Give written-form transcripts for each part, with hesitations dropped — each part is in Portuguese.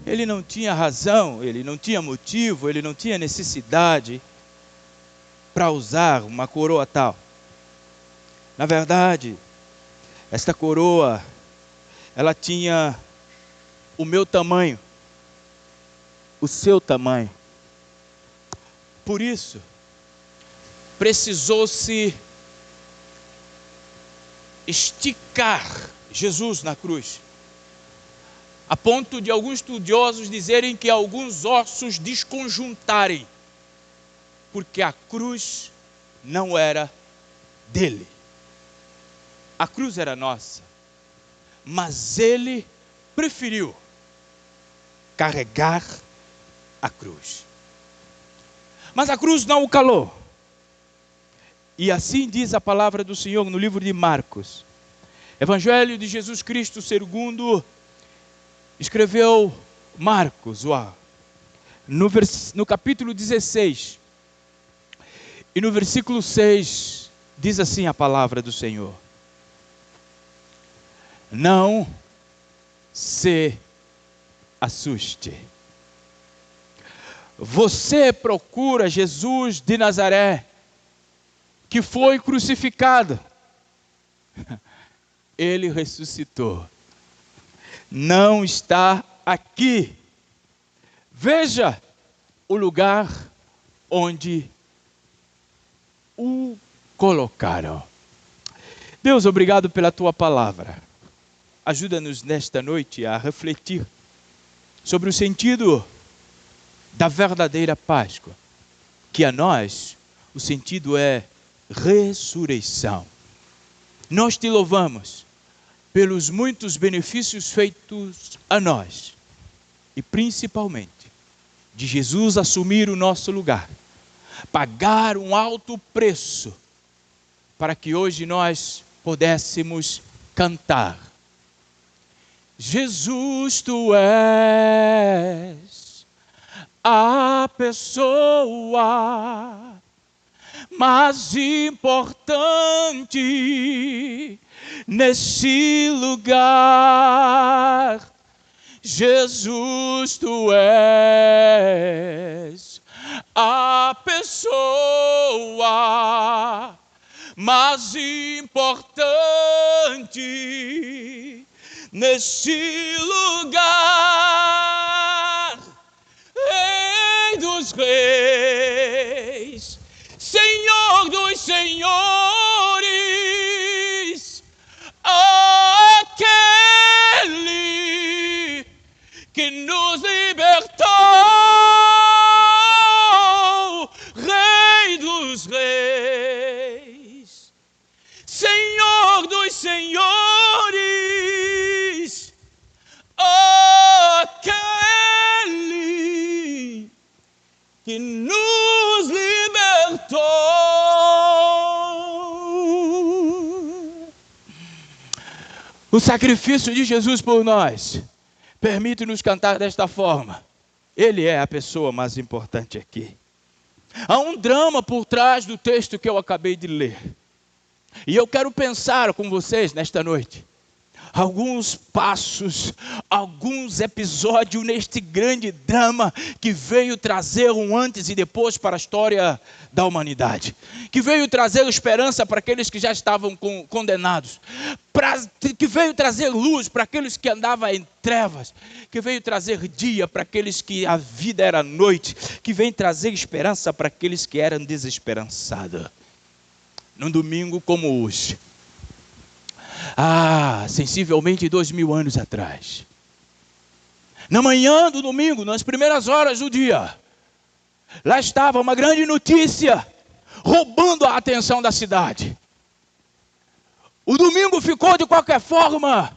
Ele não tinha razão, ele não tinha motivo, ele não tinha necessidade para usar uma coroa tal. Na verdade, esta coroa, ela tinha o meu tamanho, o seu tamanho. Por isso, precisou-se esticar Jesus na cruz, a ponto de alguns estudiosos dizerem que alguns ossos desconjuntarem, porque a cruz não era dele. A cruz era nossa, mas ele preferiu carregar a cruz. Mas a cruz não o calou. E assim diz a palavra do Senhor no livro de Marcos. Evangelho de Jesus Cristo segundo escreveu Marcos, no capítulo 16. E no versículo 6, diz assim a palavra do Senhor: não se assuste. Você procura Jesus de Nazaré, que foi crucificado. Ele ressuscitou. Não está aqui. Veja o lugar onde o colocaram. Deus, obrigado pela tua palavra. Ajuda-nos nesta noite a refletir sobre o sentido da verdadeira Páscoa, que a nós o sentido é ressurreição. Nós te louvamos pelos muitos benefícios feitos a nós, e principalmente de Jesus assumir o nosso lugar, pagar um alto preço, para que hoje nós pudéssemos cantar: Jesus, tu és a pessoa mais importante nesse lugar. Jesus, tu és a pessoa mais importante nesse lugar. Rei dos reis, Senhor dos senhores, aquele que nos libertou, Rei dos reis, Senhor dos senhores, aquele que nos libertou. O sacrifício de Jesus por nós permite-nos cantar desta forma: Ele é a pessoa mais importante aqui. Há um drama por trás do texto que eu acabei de ler. E eu quero pensar com vocês nesta noite alguns passos, alguns episódios neste grande drama que veio trazer um antes e depois para a história da humanidade, que veio trazer esperança para aqueles que já estavam condenados, que veio trazer luz para aqueles que andavam em trevas, que veio trazer dia para aqueles que a vida era noite, que veio trazer esperança para aqueles que eram desesperançados. Num domingo como hoje, sensivelmente 2000 anos atrás, na manhã do domingo, nas primeiras horas do dia, lá estava uma grande notícia roubando a atenção da cidade. O domingo ficou de qualquer forma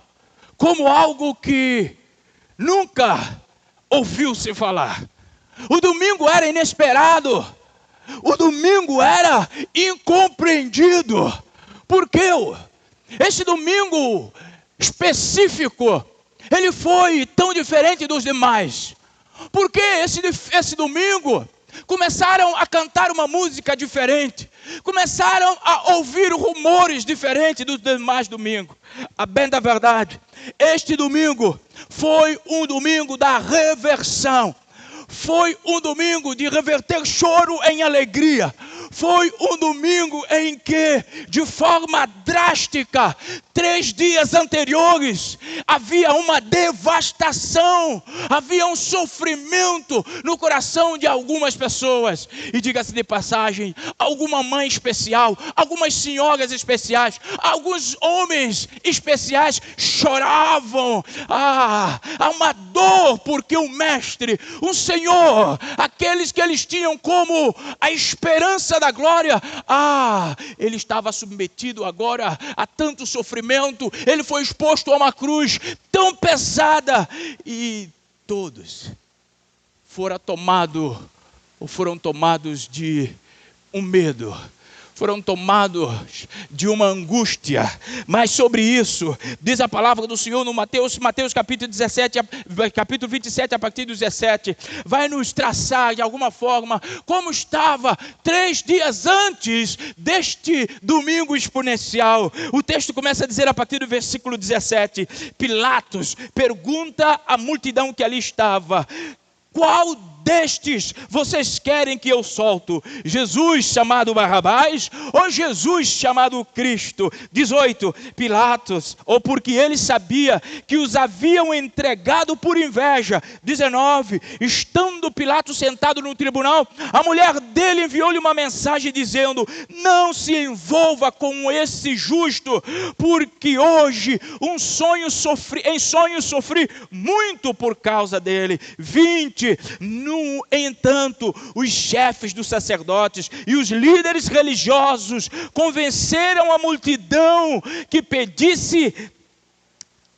como algo que nunca ouviu-se falar. O domingo era inesperado. O domingo era incompreendido. Por quê? Esse domingo específico, ele foi tão diferente dos demais. Porque esse domingo começaram a cantar uma música diferente, começaram a ouvir rumores diferentes dos demais domingos. A bem da verdade, este domingo foi um domingo da reversão. Foi um domingo de reverter choro em alegria. Foi um domingo em que, de forma drástica, 3 dias anteriores, havia uma devastação, havia um sofrimento no coração de algumas pessoas. E diga-se de passagem, alguma mãe especial, algumas senhoras especiais, alguns homens especiais choravam. Há uma dor, porque o Mestre, o Senhor, aqueles que eles tinham como a esperança da glória, ele estava submetido agora a tanto sofrimento, ele foi exposto a uma cruz tão pesada, e todos foram tomados de um medo, foram tomados de uma angústia. Mas sobre isso, diz a palavra do Senhor no Mateus capítulo 27, a partir do 17, vai nos traçar de alguma forma como estava 3 dias antes deste domingo exponencial. O texto começa a dizer a partir do versículo 17, Pilatos pergunta à multidão que ali estava: qual destes vocês querem que eu solto? Jesus chamado Barrabás ou Jesus chamado Cristo? 18, Pilatos, ou porque ele sabia que os haviam entregado por inveja. 19, estando Pilatos sentado no tribunal, a mulher dele enviou-lhe uma mensagem dizendo: não se envolva com esse justo, porque hoje em sonho sofri muito por causa dele. 20, no entanto, os chefes dos sacerdotes e os líderes religiosos convenceram a multidão que pedisse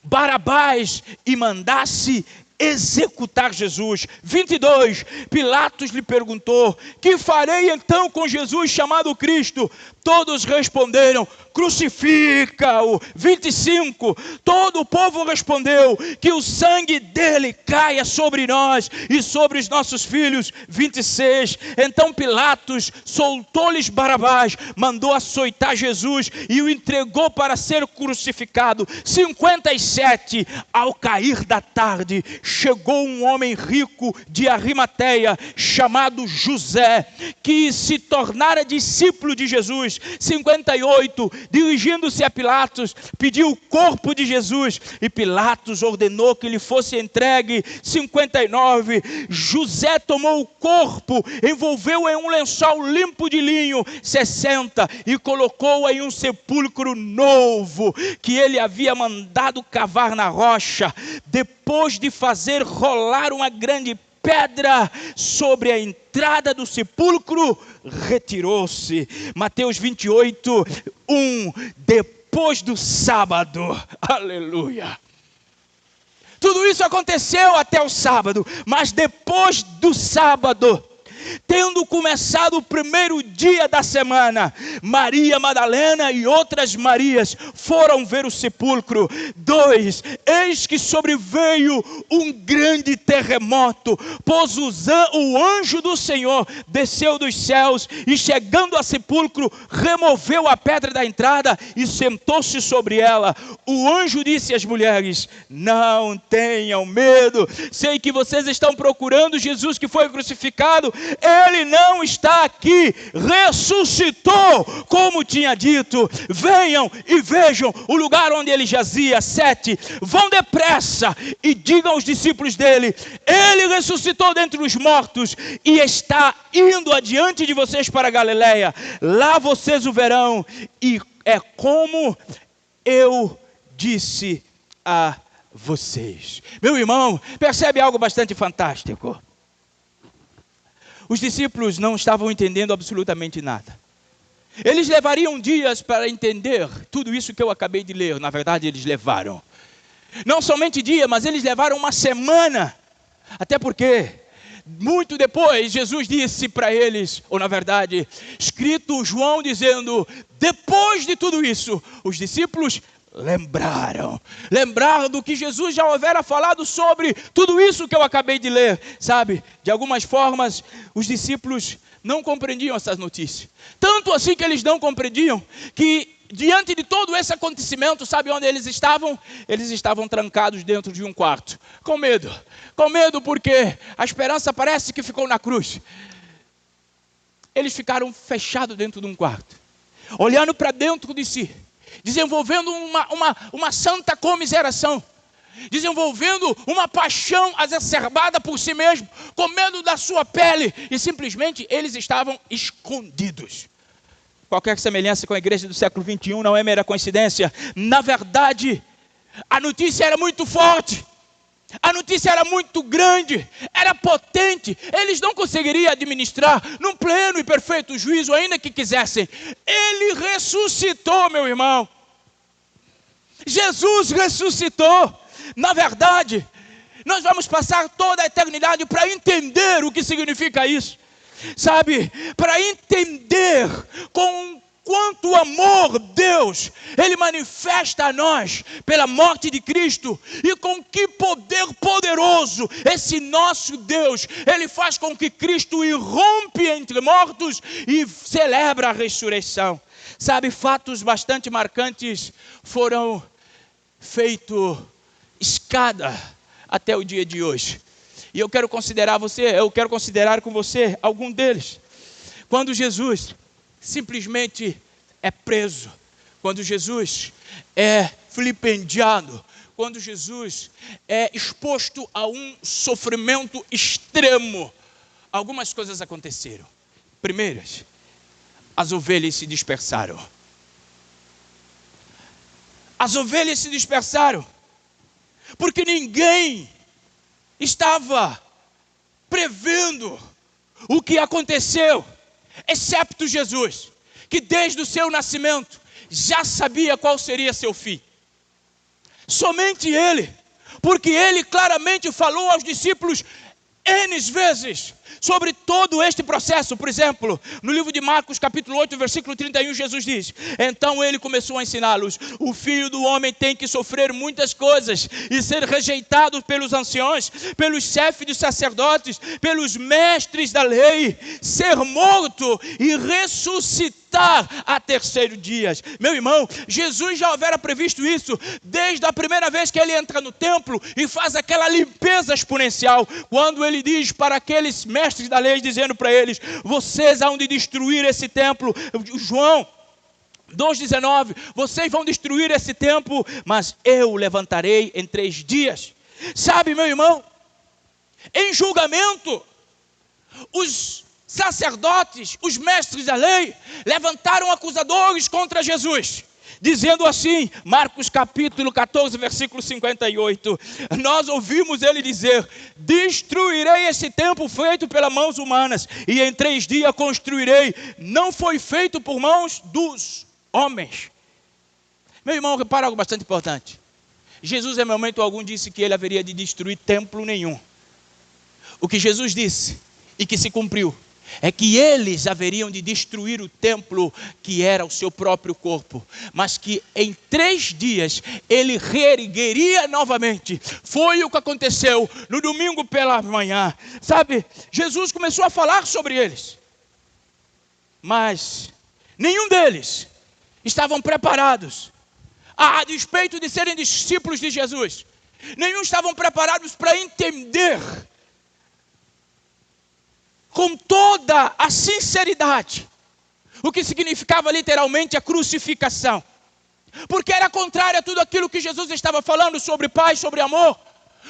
Barabás e mandasse executar Jesus. 22, Pilatos lhe perguntou: que farei então com Jesus chamado Cristo? Todos responderam: crucifica-o. 25, todo o povo respondeu: que o sangue dele caia sobre nós e sobre os nossos filhos. 26, então Pilatos soltou-lhes Barabás, mandou açoitar Jesus e o entregou para ser crucificado. 57, ao cair da tarde, chegou um homem rico de Arimateia, chamado José, que se tornara discípulo de Jesus. 58, dirigindo-se a Pilatos, pediu o corpo de Jesus, e Pilatos ordenou que lhe fosse entregue. 59, José tomou o corpo, envolveu-o em um lençol limpo de linho. 60, e colocou-o em um sepulcro novo, que ele havia mandado cavar na rocha. Depois de fazer rolar uma grande pedra sobre a entrada do sepulcro, retirou-se. Mateus 28, 1, depois do sábado, aleluia. Tudo isso aconteceu até o sábado, mas depois do sábado, tendo começado o primeiro dia da semana, Maria Madalena e outras Marias foram ver o sepulcro. 2, eis que sobreveio um grande terremoto, pois o anjo do Senhor desceu dos céus e, chegando ao sepulcro, removeu a pedra da entrada e sentou-se sobre ela. O anjo disse às mulheres: não tenham medo, sei que vocês estão procurando Jesus que foi crucificado. Ele não está aqui, ressuscitou, como tinha dito. Venham e vejam o lugar onde ele jazia. 7, vão depressa e digam aos discípulos dele: ele ressuscitou dentre os mortos e está indo adiante de vocês para a Galileia. Lá vocês o verão, e é como eu disse a vocês. Meu irmão, percebe algo bastante fantástico? Os discípulos não estavam entendendo absolutamente nada. Eles levariam dias para entender tudo isso que eu acabei de ler. Na verdade, eles levaram não somente dia, mas eles levaram uma semana. Até porque, muito depois, Jesus disse para eles, ou na verdade, escrito João dizendo: depois de tudo isso, os discípulos lembraram do que Jesus já houvera falado sobre tudo isso que eu acabei de ler. Sabe, de algumas formas, os discípulos não compreendiam essas notícias. Tanto assim que eles não compreendiam, que diante de todo esse acontecimento, sabe onde eles estavam? Eles estavam trancados dentro de um quarto, com medo porque a esperança parece que ficou na cruz. Eles ficaram fechados dentro de um quarto, olhando para dentro de si, desenvolvendo uma santa comiseração, desenvolvendo uma paixão exacerbada por si mesmo, com medo da sua pele, e simplesmente eles estavam escondidos. Qualquer semelhança com a igreja do século 21 não é mera coincidência. Na verdade, a notícia era muito forte, a notícia era muito grande, era potente. Eles não conseguiriam administrar num pleno e perfeito juízo, ainda que quisessem. Ele ressuscitou, meu irmão. Jesus ressuscitou. Na verdade, nós vamos passar toda a eternidade para entender o que significa isso. Sabe, para entender com quanto amor Deus, Ele manifesta a nós pela morte de Cristo, e com que poder poderoso esse nosso Deus, Ele faz com que Cristo irrompe entre mortos e celebra a ressurreição. Sabe, fatos bastante marcantes foram feitos escada até o dia de hoje. E eu quero considerar com você algum deles. Quando Jesus simplesmente é preso, quando Jesus é vilipendiado, quando Jesus é exposto a um sofrimento extremo, algumas coisas aconteceram. Primeiras, as ovelhas se dispersaram. As ovelhas se dispersaram, porque ninguém estava prevendo o que aconteceu, excepto Jesus, que desde o seu nascimento já sabia qual seria seu fim. Somente Ele, porque Ele claramente falou aos discípulos N vezes sobre todo este processo. Por exemplo, no livro de Marcos capítulo 8, versículo 31, Jesus diz: então Ele começou a ensiná-los: o Filho do Homem tem que sofrer muitas coisas e ser rejeitado pelos anciãos, pelos chefes dos sacerdotes, pelos mestres da lei, ser morto e ressuscitar a terceiro dia. Meu irmão, Jesus já houvera previsto isso desde a primeira vez que Ele entra no templo e faz aquela limpeza exponencial, quando Ele diz para aqueles mestres da lei, dizendo para eles: vocês hão de destruir esse templo. João 2,19, vocês vão destruir esse templo, mas eu o levantarei em 3 dias. Sabe, meu irmão, em julgamento, os sacerdotes, os mestres da lei, levantaram acusadores contra Jesus, dizendo assim, Marcos capítulo 14, versículo 58, nós ouvimos ele dizer: destruirei esse templo feito pelas mãos humanas, e em 3 dias construirei. Não foi feito por mãos dos homens. Meu irmão, repara algo bastante importante. Jesus em momento algum disse que ele haveria de destruir templo nenhum. O que Jesus disse, e que se cumpriu, é que eles haveriam de destruir o templo que era o seu próprio corpo, mas que em 3 dias ele reergueria novamente. Foi o que aconteceu no domingo pela manhã. Sabe, Jesus começou a falar sobre eles, mas nenhum deles estavam preparados, a despeito de serem discípulos de Jesus, nenhum estavam preparados para entender com toda a sinceridade o que significava literalmente a crucificação, porque era contrário a tudo aquilo que Jesus estava falando sobre paz, sobre amor.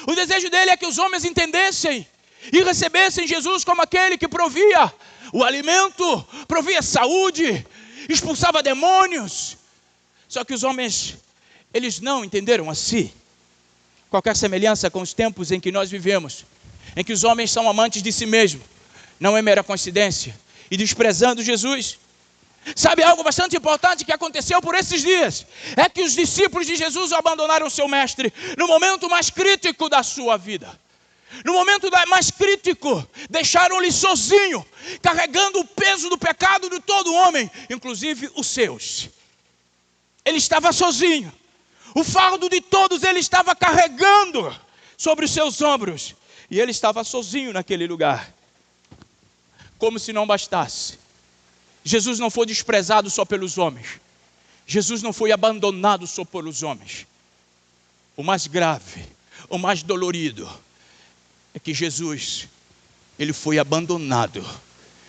O desejo dele é que os homens entendessem e recebessem Jesus como aquele que provia o alimento, provia saúde, expulsava demônios. Só que os homens, eles não entenderam assim. Qualquer semelhança com os tempos em que nós vivemos, em que os homens são amantes de si mesmos, não é mera coincidência, e desprezando Jesus. Sabe algo bastante importante que aconteceu por esses dias? É que os discípulos de Jesus abandonaram o seu mestre no momento mais crítico da sua vida. No momento mais crítico, deixaram-lhe sozinho, carregando o peso do pecado de todo homem, inclusive os seus. Ele estava sozinho. O fardo de todos ele estava carregando sobre os seus ombros. E ele estava sozinho naquele lugar. Como se não bastasse. Jesus não foi desprezado só pelos homens. Jesus não foi abandonado só pelos homens. O mais grave, o mais dolorido, é que Jesus, ele foi abandonado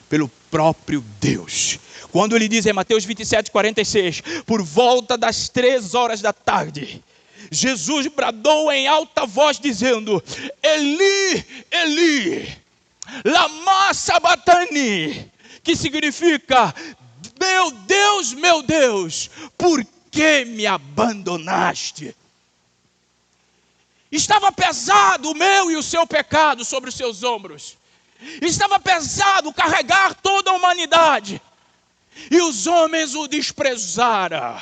pelo próprio Deus. Quando ele diz em Mateus 27:46, por volta das 3 horas da tarde, Jesus bradou em alta voz dizendo: Eli, Eli, lama sabachthani, que significa: meu Deus, por que me abandonaste? Estava pesado o meu e o seu pecado sobre os seus ombros. Estava pesado carregar toda a humanidade. E os homens o desprezaram.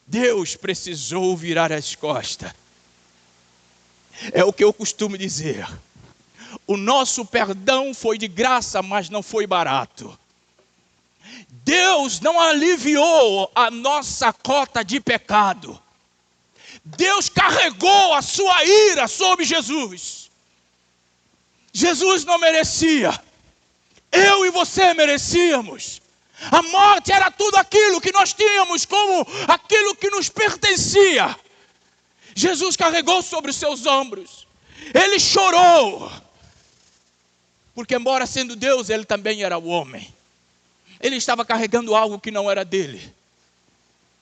Deus precisou virar as costas. É o que eu costumo dizer. O nosso perdão foi de graça, mas não foi barato. Deus não aliviou a nossa cota de pecado. Deus carregou a sua ira sobre Jesus. Jesus não merecia. Eu e você merecíamos. A morte era tudo aquilo que nós tínhamos como aquilo que nos pertencia. Jesus carregou sobre os seus ombros. Ele chorou. Porque embora sendo Deus, ele também era o homem. Ele estava carregando algo que não era dele.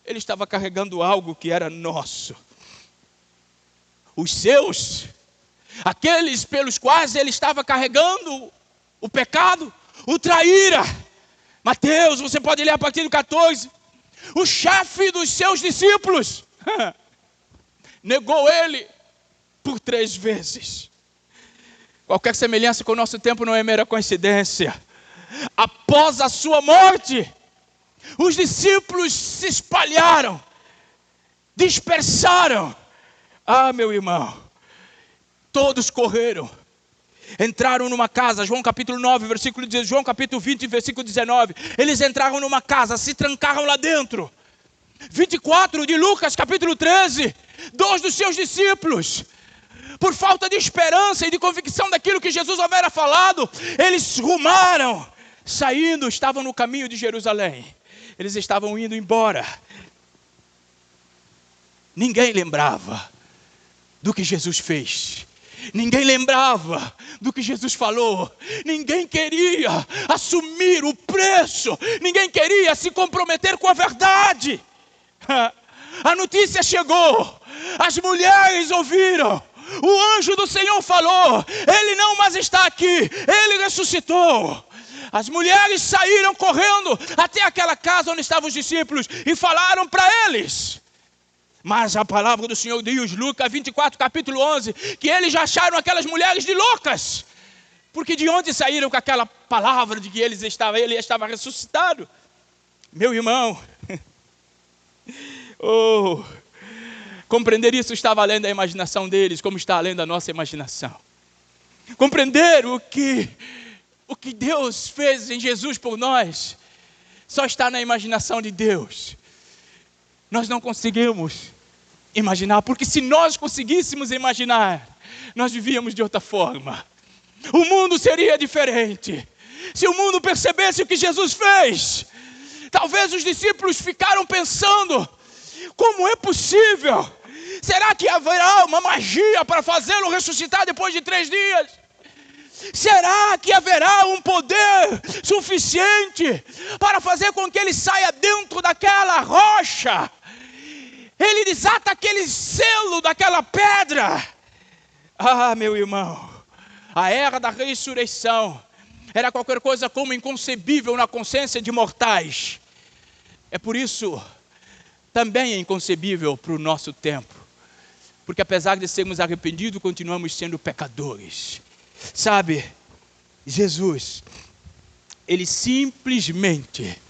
Ele estava carregando algo que era nosso. Os seus, aqueles pelos quais ele estava carregando o pecado, o traíra. Mateus, você pode ler a partir do 14. O chefe dos seus discípulos negou ele por 3 vezes. Qualquer semelhança com o nosso tempo não é mera coincidência. Após a sua morte, os discípulos se espalharam, dispersaram. Ah, meu irmão, todos correram, entraram numa casa. João capítulo 9, versículo 10, João capítulo 20, versículo 19. Eles entraram numa casa, se trancaram lá dentro. 24 de Lucas capítulo 13, 2 dos seus discípulos, por falta de esperança e de convicção daquilo que Jesus havia falado, eles rumaram, saindo, estavam no caminho de Jerusalém. Eles estavam indo embora. Ninguém lembrava do que Jesus fez. Ninguém lembrava do que Jesus falou. Ninguém queria assumir o preço. Ninguém queria se comprometer com a verdade. A notícia chegou. As mulheres ouviram. O anjo do Senhor falou: ele não mais está aqui, ele ressuscitou. As mulheres saíram correndo até aquela casa onde estavam os discípulos e falaram para eles. Mas a palavra do Senhor diz, Lucas 24, capítulo 11, que eles já acharam aquelas mulheres de loucas. Porque de onde saíram com aquela palavra de que ele estava ressuscitado? Meu irmão, compreender isso estava além da imaginação deles, como está além da nossa imaginação. Compreender o que Deus fez em Jesus por nós, só está na imaginação de Deus. Nós não conseguimos imaginar, porque se nós conseguíssemos imaginar, nós vivíamos de outra forma. O mundo seria diferente. Se o mundo percebesse o que Jesus fez, talvez os discípulos ficaram pensando: como é possível? Será que haverá uma magia para fazê-lo ressuscitar depois de 3 dias? Será que haverá um poder suficiente para fazer com que ele saia dentro daquela rocha? Ele desata aquele selo daquela pedra. Ah, meu irmão, a era da ressurreição era qualquer coisa como inconcebível na consciência de mortais. É por isso também é inconcebível para o nosso tempo. Porque apesar de sermos arrependidos, continuamos sendo pecadores. Sabe, Jesus, ele simplesmente,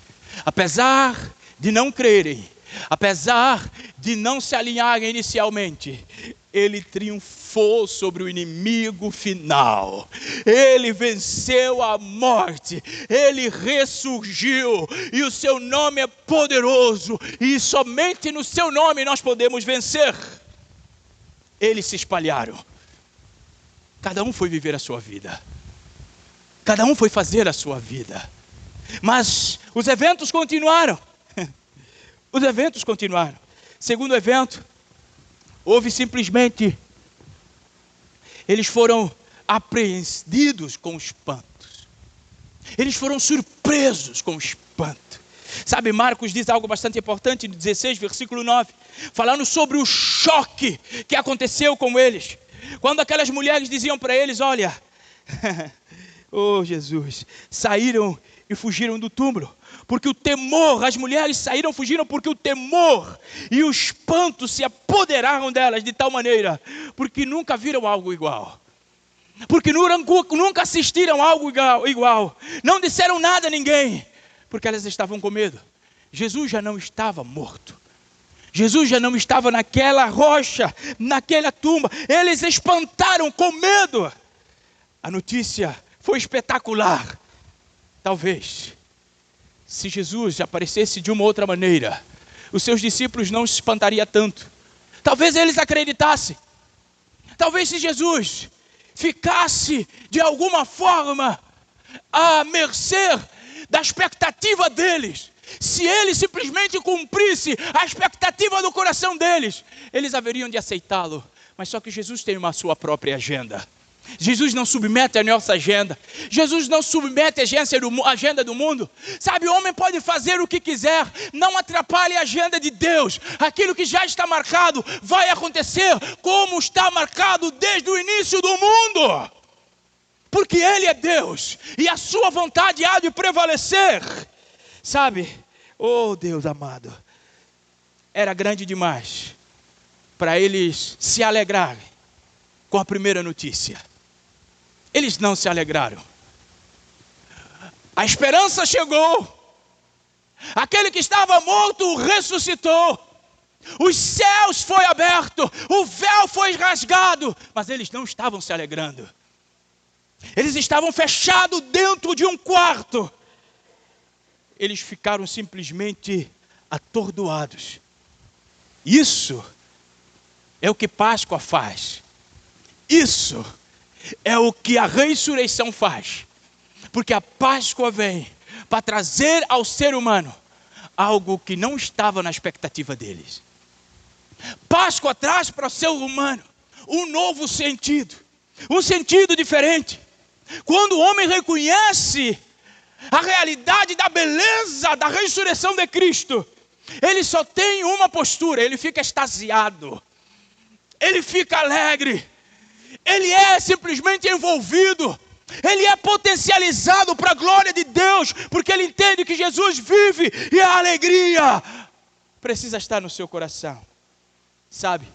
apesar de não crerem, apesar de não se alinharem inicialmente, Ele triunfou sobre o inimigo final. Ele venceu a morte. Ele ressurgiu. E o seu nome é poderoso. E somente no seu nome nós podemos vencer. Eles se espalharam. Cada um foi viver a sua vida. Cada um foi fazer a sua vida. Mas os eventos continuaram. Os eventos continuaram. Segundo evento, houve simplesmente, eles foram apreendidos com espantos. Eles foram surpresos com espanto. Sabe, Marcos diz algo bastante importante, no 16, versículo 9, falando sobre o choque que aconteceu com eles. Quando aquelas mulheres diziam para eles, olha, oh Jesus, saíram e fugiram do túmulo. Porque o temor, as mulheres saíram, fugiram porque o temor e o espanto se apoderaram delas de tal maneira, porque nunca viram algo igual. Porque nunca assistiram algo igual. Não disseram nada a ninguém, porque elas estavam com medo. Jesus já não estava morto. Jesus já não estava naquela rocha, naquela tumba. Eles espantaram com medo. A notícia foi espetacular. Talvez, se Jesus aparecesse de uma outra maneira, os seus discípulos não se espantariam tanto. Talvez eles acreditassem. Talvez se Jesus ficasse de alguma forma à mercê da expectativa deles, se ele simplesmente cumprisse a expectativa do coração deles, eles haveriam de aceitá-lo. Mas só que Jesus tem uma sua própria agenda. Jesus não submete a nossa agenda. Jesus não submete a agenda do mundo. Sabe, o homem pode fazer o que quiser, não atrapalhe a agenda de Deus. Aquilo que já está marcado vai acontecer como está marcado desde o início do mundo. Porque Ele é Deus e a sua vontade há de prevalecer. Sabe, oh Deus amado, era grande demais para eles se alegrarem com a primeira notícia. Eles não se alegraram. A esperança chegou. Aquele que estava morto ressuscitou. Os céus foi aberto. O véu foi rasgado. Mas eles não estavam se alegrando. Eles estavam fechados dentro de um quarto. Eles ficaram simplesmente atordoados. Isso é o que Páscoa faz. Isso é o que a ressurreição faz. Porque a Páscoa vem para trazer ao ser humano algo que não estava na expectativa deles. Páscoa traz para o ser humano um novo sentido. Um sentido diferente. Quando o homem reconhece a realidade da beleza da ressurreição de Cristo, ele só tem uma postura, ele fica extasiado. Ele fica alegre. Ele é simplesmente envolvido. Ele é potencializado para a glória de Deus, porque ele entende que Jesus vive e a alegria precisa estar no seu coração. Sabe,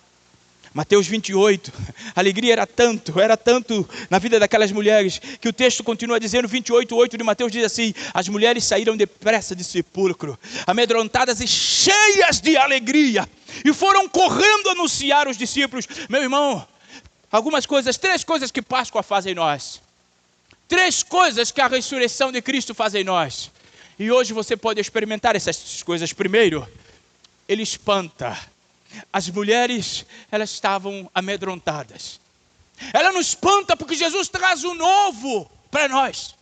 Mateus 28, a alegria era tanto na vida daquelas mulheres, que o texto continua dizendo, 28:8 de Mateus diz assim: as mulheres saíram depressa de sepulcro, amedrontadas e cheias de alegria, e foram correndo anunciar aos discípulos. Meu irmão, três coisas que Páscoa faz em nós. Três coisas que a ressurreição de Cristo faz em nós. E hoje você pode experimentar essas coisas. Primeiro, ele espanta. As mulheres, elas estavam amedrontadas. Ela não espanta porque Jesus traz o novo para nós.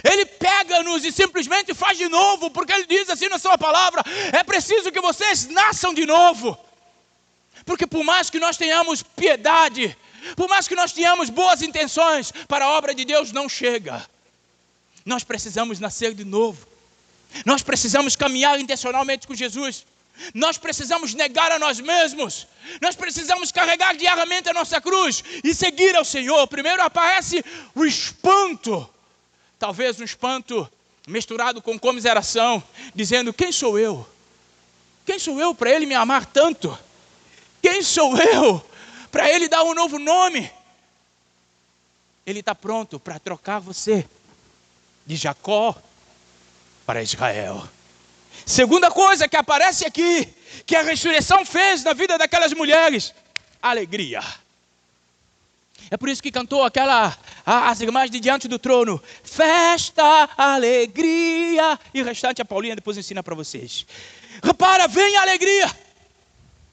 Ele pega-nos e simplesmente faz de novo, porque ele diz assim na sua palavra: é preciso que vocês nasçam de novo. Porque por mais que nós tenhamos piedade, por mais que nós tenhamos boas intenções, para a obra de Deus não chega. Nós precisamos nascer de novo. Nós precisamos caminhar intencionalmente com Jesus. Nós precisamos negar a nós mesmos. Nós precisamos carregar diariamente a nossa cruz e seguir ao Senhor. Primeiro aparece o espanto. Talvez um espanto misturado com comiseração, dizendo: quem sou eu? Quem sou eu para Ele me amar tanto? Quem sou eu para Ele dar um novo nome? Ele está pronto para trocar você de Jacó para Israel. Segunda coisa que aparece aqui, que a ressurreição fez na vida daquelas mulheres: alegria. É por isso que cantou as irmãs de diante do trono, festa, alegria, e o restante a Paulinha depois ensina para vocês. Repara, vem a alegria.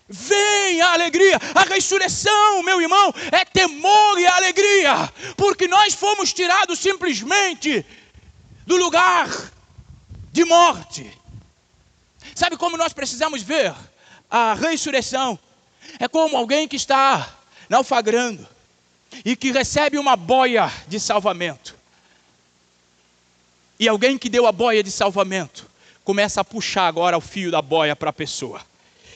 Vem a alegria. A ressurreição, meu irmão, é temor e alegria, porque nós fomos tirados simplesmente do lugar de morte. Sabe como nós precisamos ver a ressurreição? É como alguém que está naufragando e que recebe uma boia de salvamento. E alguém que deu a boia de salvamento começa a puxar agora o fio da boia para a pessoa.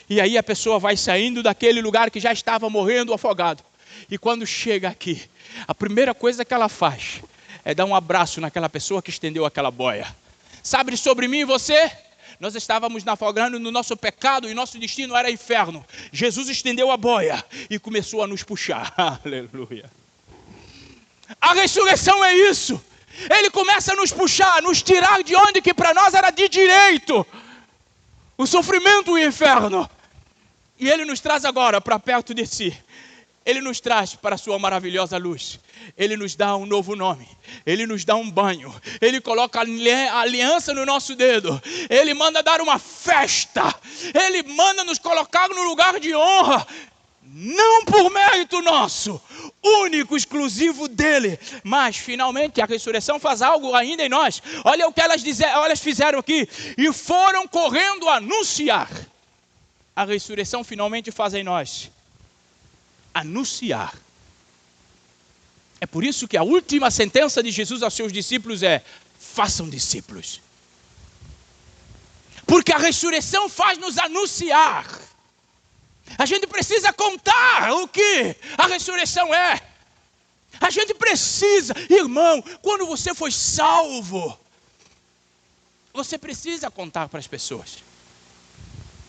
E aí a pessoa vai saindo daquele lugar que já estava morrendo afogado. E quando chega aqui, a primeira coisa que ela faz é dar um abraço naquela pessoa que estendeu aquela boia. Sabe sobre mim e você? Nós estávamos navegando no nosso pecado e nosso destino era inferno. Jesus estendeu a boia e começou a nos puxar. Aleluia. A ressurreição é isso. Ele começa a nos puxar, a nos tirar de onde que para nós era de direito. O sofrimento e o inferno. E Ele nos traz agora para perto de si. Ele nos traz para a sua maravilhosa luz. Ele nos dá um novo nome. Ele nos dá um banho. Ele coloca a aliança no nosso dedo. Ele manda dar uma festa. Ele manda nos colocar no lugar de honra. Não por mérito nosso, único, exclusivo dele. Mas finalmente a ressurreição faz algo ainda em nós. Olha o que elas fizeram aqui. E foram correndo anunciar. A ressurreição finalmente faz em nós anunciar. É por isso que a última sentença de Jesus aos seus discípulos é: façam discípulos. Porque a ressurreição faz nos anunciar. A gente precisa contar o que a ressurreição é. A gente precisa, irmão, quando você foi salvo, você precisa contar para as pessoas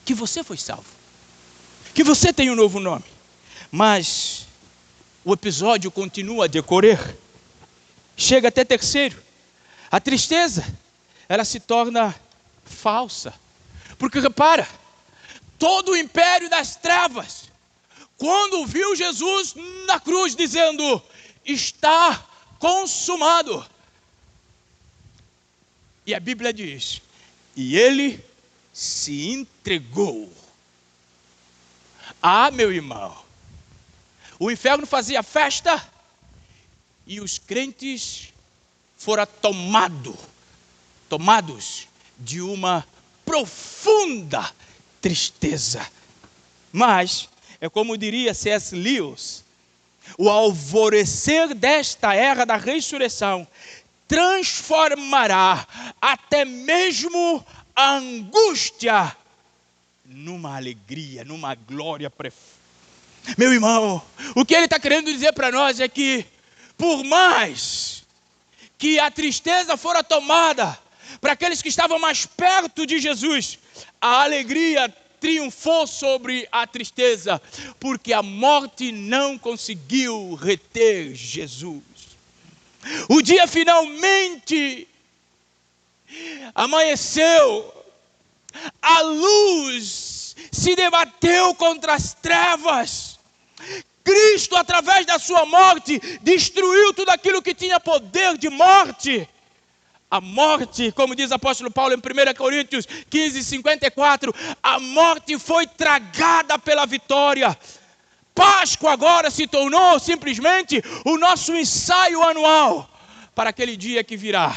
que você foi salvo, que você tem um novo nome. Mas o episódio continua a decorrer. Chega até terceiro. A tristeza, ela se torna falsa. Porque repara, todo o império das trevas, quando viu Jesus na cruz dizendo, está consumado. E a Bíblia diz, e ele se entregou. Ah, meu irmão, o inferno fazia festa e os crentes foram tomados de uma profunda tristeza. Mas, é como diria C.S. Lewis, o alvorecer desta era da ressurreição transformará até mesmo a angústia numa alegria, numa glória Meu irmão, o que ele está querendo dizer para nós é que, por mais que a tristeza fora tomada para aqueles que estavam mais perto de Jesus, a alegria triunfou sobre a tristeza, porque a morte não conseguiu reter Jesus. O dia finalmente amanheceu, a luz se debateu contra as trevas. Cristo, através da sua morte, destruiu tudo aquilo que tinha poder de morte. A morte, como diz o apóstolo Paulo em 1 Coríntios 15:54, a morte foi tragada pela vitória. Páscoa agora se tornou simplesmente o nosso ensaio anual para aquele dia que virá,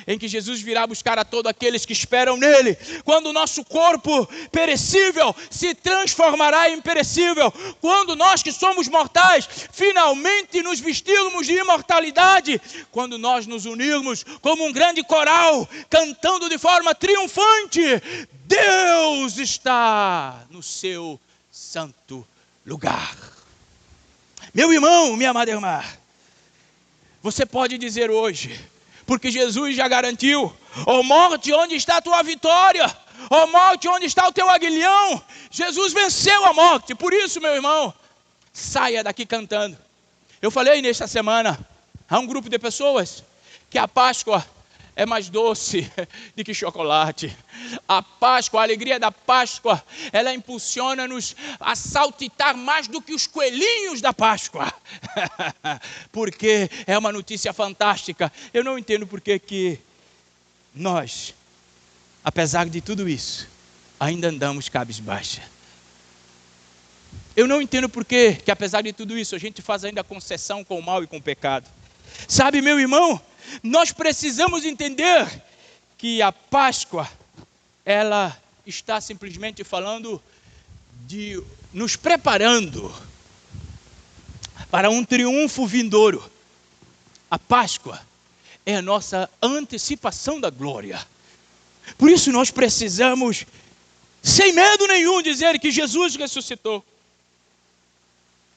em que Jesus virá buscar a todos aqueles que esperam nele, quando o nosso corpo perecível se transformará em imperecível, quando nós que somos mortais finalmente nos vestirmos de imortalidade, quando nós nos unirmos como um grande coral, cantando de forma triunfante, Deus está no seu santo lugar. Meu irmão, minha amada irmã, você pode dizer hoje, porque Jesus já garantiu, ó morte, onde está a tua vitória? Ó morte, onde está o teu aguilhão? Jesus venceu a morte. Por isso, meu irmão, saia daqui cantando. Eu falei nesta semana a um grupo de pessoas que a Páscoa é mais doce do que chocolate. A Páscoa, a alegria da Páscoa, ela impulsiona-nos a saltitar mais do que os coelhinhos da Páscoa. Porque é uma notícia fantástica. Eu não entendo por que nós, apesar de tudo isso, ainda andamos cabisbaixa. Eu não entendo por que apesar de tudo isso, a gente faz ainda concessão com o mal e com o pecado. Sabe, meu irmão, nós precisamos entender que a Páscoa, ela está simplesmente falando de nos preparando para um triunfo vindouro. A Páscoa é a nossa antecipação da glória. Por isso nós precisamos, sem medo nenhum, dizer que Jesus ressuscitou.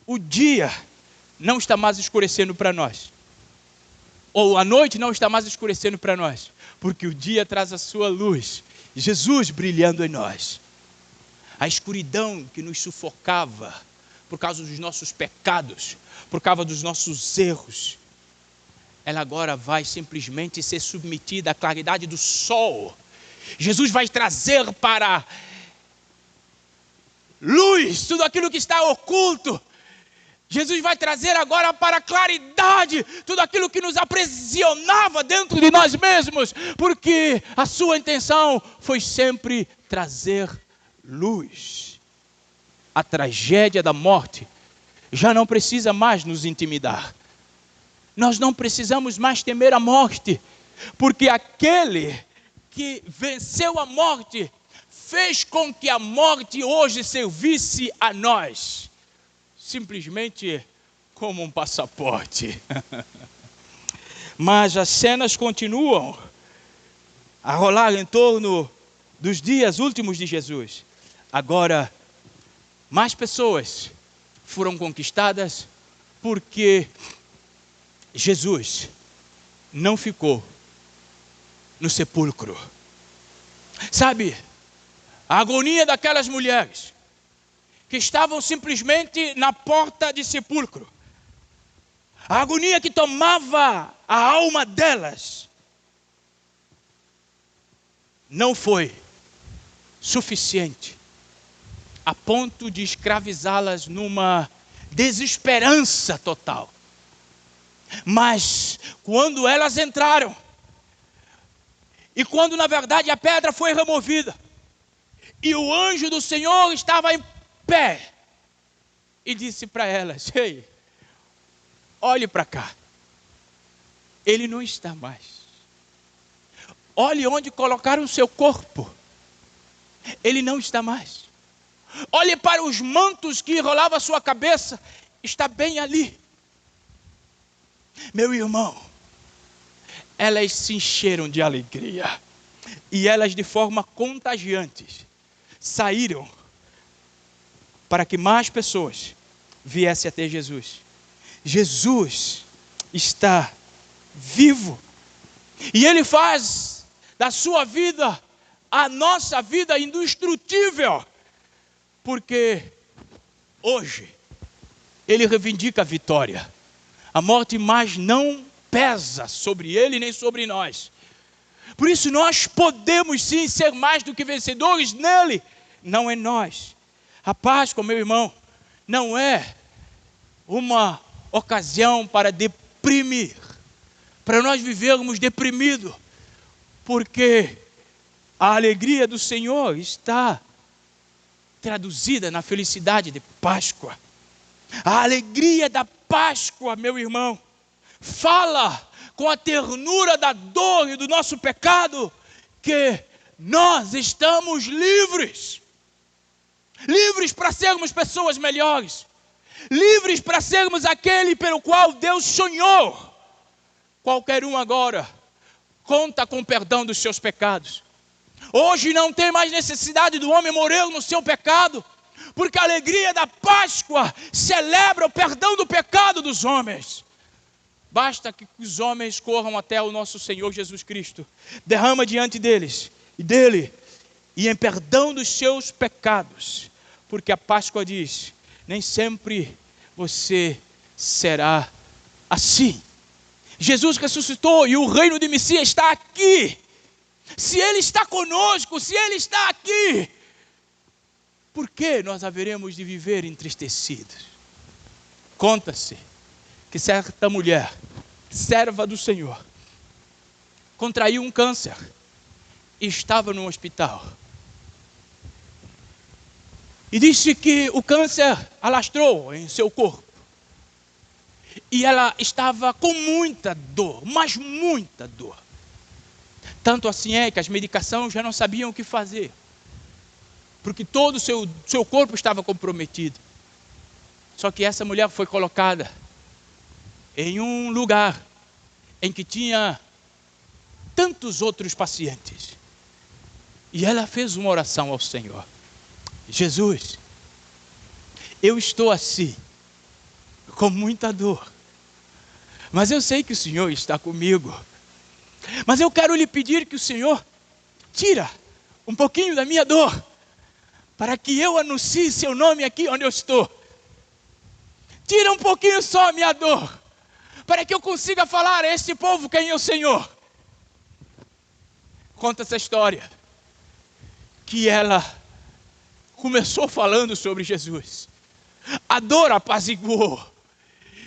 O dia não está mais escurecendo para nós. Ou a noite não está mais escurecendo para nós. Porque o dia traz a sua luz. Jesus brilhando em nós. A escuridão que nos sufocava por causa dos nossos pecados, por causa dos nossos erros, ela agora vai simplesmente ser submetida à claridade do sol. Jesus vai trazer para luz tudo aquilo que está oculto. Jesus vai trazer agora para a claridade tudo aquilo que nos aprisionava dentro de nós mesmos, porque a sua intenção foi sempre trazer luz. A tragédia da morte já não precisa mais nos intimidar. Nós não precisamos mais temer a morte, porque aquele que venceu a morte fez com que a morte hoje servisse a nós simplesmente como um passaporte. Mas as cenas continuam a rolar em torno dos dias últimos de Jesus. Agora, mais pessoas foram conquistadas porque Jesus não ficou no sepulcro. Sabe, a agonia daquelas mulheres que estavam simplesmente na porta de sepulcro, a agonia que tomava a alma delas, não foi suficiente a ponto de escravizá-las numa desesperança total. Mas quando elas entraram, e quando na verdade a pedra foi removida, e o anjo do Senhor estava em pé, e disse para elas: ei, olhe para cá, ele não está mais. Olhe onde colocaram o seu corpo, ele não está mais. Olhe para os mantos que enrolavam a sua cabeça, está bem ali. Meu irmão, elas se encheram de alegria, e elas de forma contagiante saíram para que mais pessoas viessem até Jesus. Jesus está vivo, e Ele faz da sua vida a nossa vida indestrutível, porque hoje Ele reivindica a vitória. A morte mais não pesa sobre Ele nem sobre nós. Por isso nós podemos sim ser mais do que vencedores nele, não em nós. A Páscoa, meu irmão, não é uma ocasião para deprimir, para nós vivermos deprimidos, porque a alegria do Senhor está traduzida na felicidade de Páscoa. A alegria da Páscoa, meu irmão, fala com a ternura da dor e do nosso pecado, que nós estamos livres. Livres para sermos pessoas melhores. Livres para sermos aquele pelo qual Deus sonhou. Qualquer um agora conta com o perdão dos seus pecados. Hoje não tem mais necessidade do homem morrer no seu pecado, porque a alegria da Páscoa celebra o perdão do pecado dos homens. Basta que os homens corram até o nosso Senhor Jesus Cristo, derrama diante deles e dele, e em perdão dos seus pecados, porque a Páscoa diz: nem sempre você será assim, Jesus ressuscitou e o reino de Messias está aqui. Se Ele está conosco, se Ele está aqui, por que nós haveremos de viver entristecidos? Conta-se que certa mulher, serva do Senhor, contraiu um câncer e estava no hospital. E disse que o câncer alastrou em seu corpo. E ela estava com muita dor, mas muita dor. Tanto assim é que as medicações já não sabiam o que fazer, porque todo o seu corpo estava comprometido. Só que essa mulher foi colocada em um lugar em que tinha tantos outros pacientes. E ela fez uma oração ao Senhor. Jesus, eu estou assim, com muita dor, mas eu sei que o Senhor está comigo. Mas eu quero lhe pedir que o Senhor tira um pouquinho da minha dor, para que eu anuncie seu nome aqui onde eu estou. Tira um pouquinho só a minha dor, para que eu consiga falar a esse povo quem é o Senhor. Conta essa história, que ela começou falando sobre Jesus. A dor apaziguou,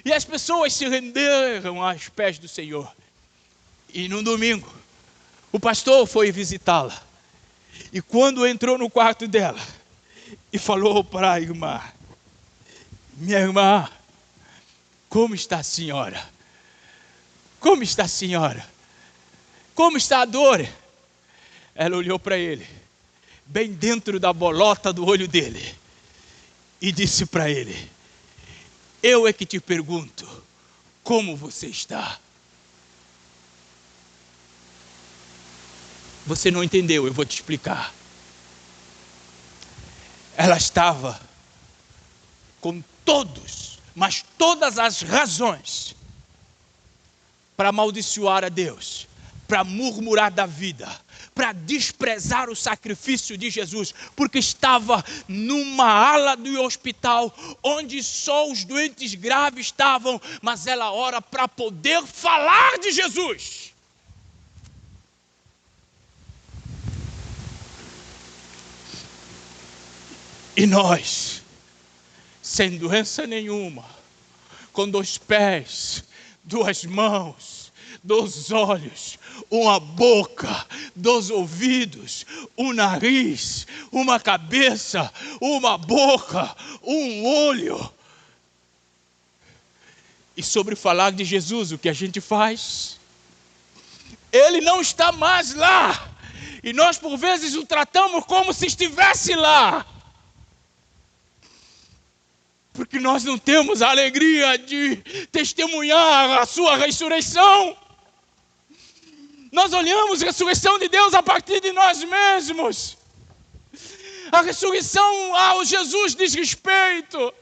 e as pessoas se renderam aos pés do Senhor. E no domingo, o pastor foi visitá-la. E quando entrou no quarto dela e falou para a irmã: minha irmã, como está a senhora? Como está a senhora? Como está a dor? Ela olhou para ele, bem dentro da bolota do olho dele, e disse para ele: eu é que te pergunto, como você está? Você não entendeu, eu vou te explicar. Ela estava com mas todas as razões para amaldiçoar a Deus, para murmurar da vida, para desprezar o sacrifício de Jesus, porque estava numa ala do hospital, onde só os doentes graves estavam, mas ela ora para poder falar de Jesus. E nós, sem doença nenhuma, com 2 pés, 2 mãos, 2 olhos, uma boca, 2 ouvidos, um nariz, uma cabeça, uma boca, um olho. E sobre falar de Jesus, o que a gente faz? Ele não está mais lá. E nós por vezes o tratamos como se estivesse lá. Porque nós não temos a alegria de testemunhar a sua ressurreição. Nós olhamos a ressurreição de Deus a partir de nós mesmos. A ressurreição ao Jesus diz respeito.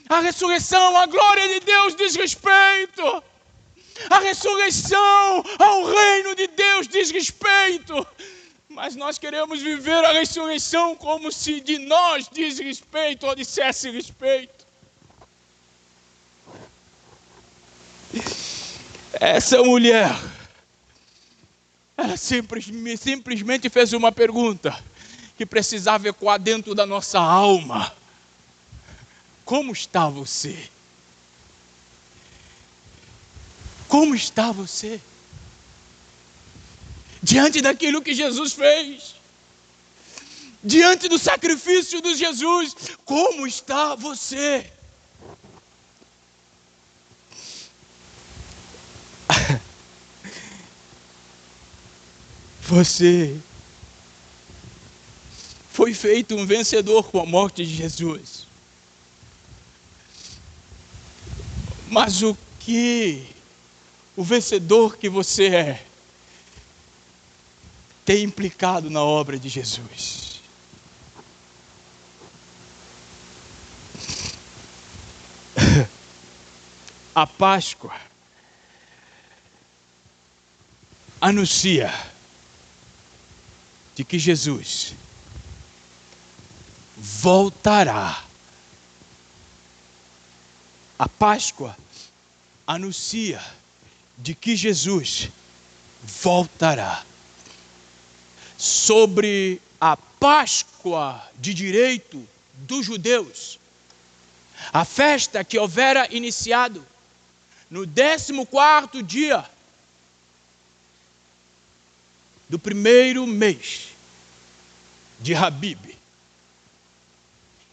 A ressurreição, a glória de Deus diz respeito. A ressurreição ao reino de Deus diz respeito. Mas nós queremos viver a ressurreição como se de nós diz respeito ou dissesse respeito. Essa mulher, ela simplesmente fez uma pergunta que precisava ecoar dentro da nossa alma. Como está você? Como está você? Diante daquilo que Jesus fez, diante do sacrifício de Jesus, como está você? Você foi feito um vencedor com a morte de Jesus. Mas o vencedor que você é, tem implicado na obra de Jesus. A Páscoa anuncia de que Jesus voltará. A Páscoa anuncia de que Jesus voltará. Sobre a Páscoa de direito dos judeus, a festa que houvera iniciado no 14º dia do primeiro mês de Abib,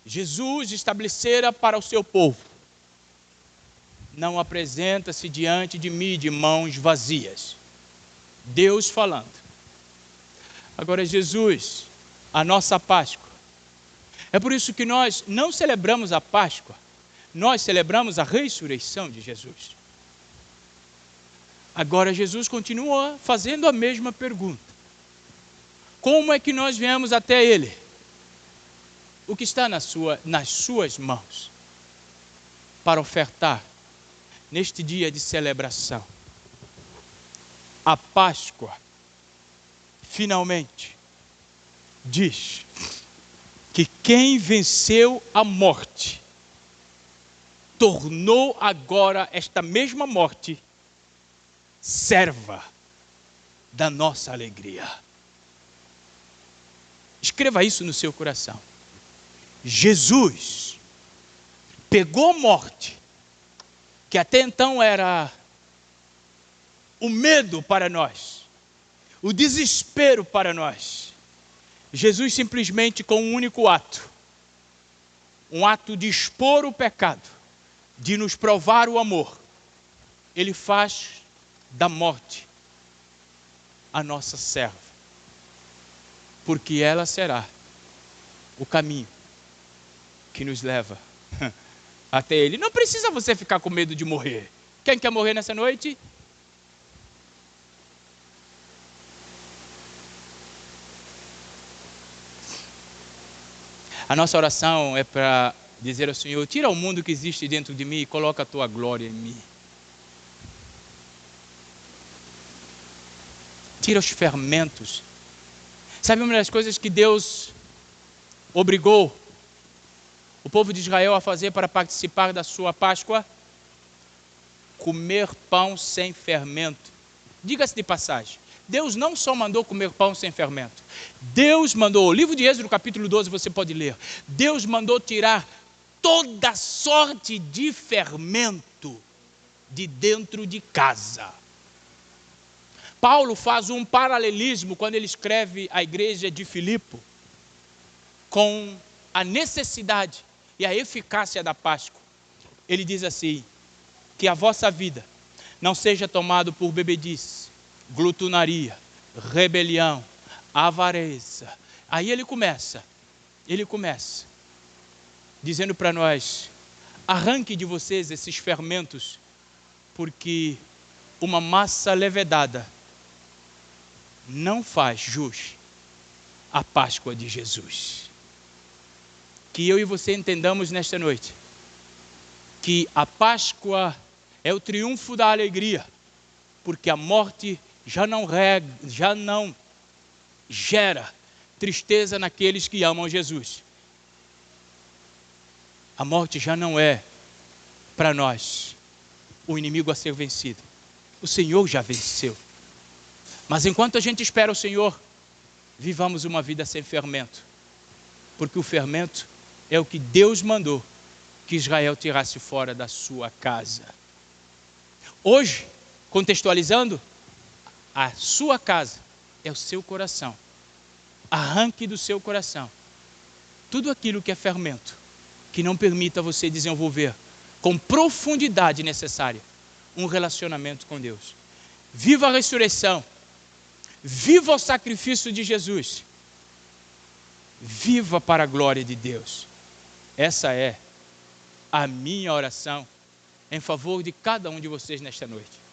Jesus estabelecera para o seu povo: não apresenta-se diante de mim de mãos vazias. Deus falando. Agora Jesus, a nossa Páscoa. É por isso que nós não celebramos a Páscoa, nós celebramos a ressurreição de Jesus. Agora Jesus continua fazendo a mesma pergunta: como é que nós viemos até Ele? O que está nas suas mãos para ofertar neste dia de celebração? A Páscoa, finalmente, diz que quem venceu a morte tornou agora esta mesma morte serva da nossa alegria. Escreva isso no seu coração. Jesus pegou a morte, que até então era o medo para nós, o desespero para nós. Jesus simplesmente, com um único ato, um ato de expor o pecado, de nos provar o amor, Ele faz da morte a nossa serva, porque ela será o caminho que nos leva até Ele. Não precisa você ficar com medo de morrer. Quem quer morrer nessa noite? A nossa oração é para dizer ao Senhor: tira o mundo que existe dentro de mim e coloca a tua glória em mim. Tira os fermentos. Sabe uma das coisas que Deus obrigou o povo de Israel a fazer para participar da sua Páscoa? Comer pão sem fermento. Diga-se de passagem, Deus não só mandou comer pão sem fermento. Deus mandou, o livro de Êxodo, capítulo 12, você pode ler. Deus mandou tirar toda sorte de fermento de dentro de casa. Paulo faz um paralelismo quando ele escreve à igreja de Filipe com a necessidade e a eficácia da Páscoa. Ele diz assim: que a vossa vida não seja tomada por bebedice, glutonaria, rebelião, avareza. Aí ele começa dizendo para nós: arranque de vocês esses fermentos, porque uma massa levedada não faz jus à Páscoa de Jesus. Que eu e você entendamos nesta noite que a Páscoa é o triunfo da alegria, porque a morte já não gera tristeza naqueles que amam Jesus. A morte já não é para nós o inimigo a ser vencido. O Senhor já venceu. Mas enquanto a gente espera o Senhor, vivamos uma vida sem fermento, porque o fermento é o que Deus mandou que Israel tirasse fora da sua casa. Hoje, contextualizando, a sua casa é o seu coração. Arranque do seu coração tudo aquilo que é fermento, que não permita você desenvolver com profundidade necessária um relacionamento com Deus. Viva a ressurreição. Viva o sacrifício de Jesus. Viva para a glória de Deus. Essa é a minha oração em favor de cada um de vocês nesta noite.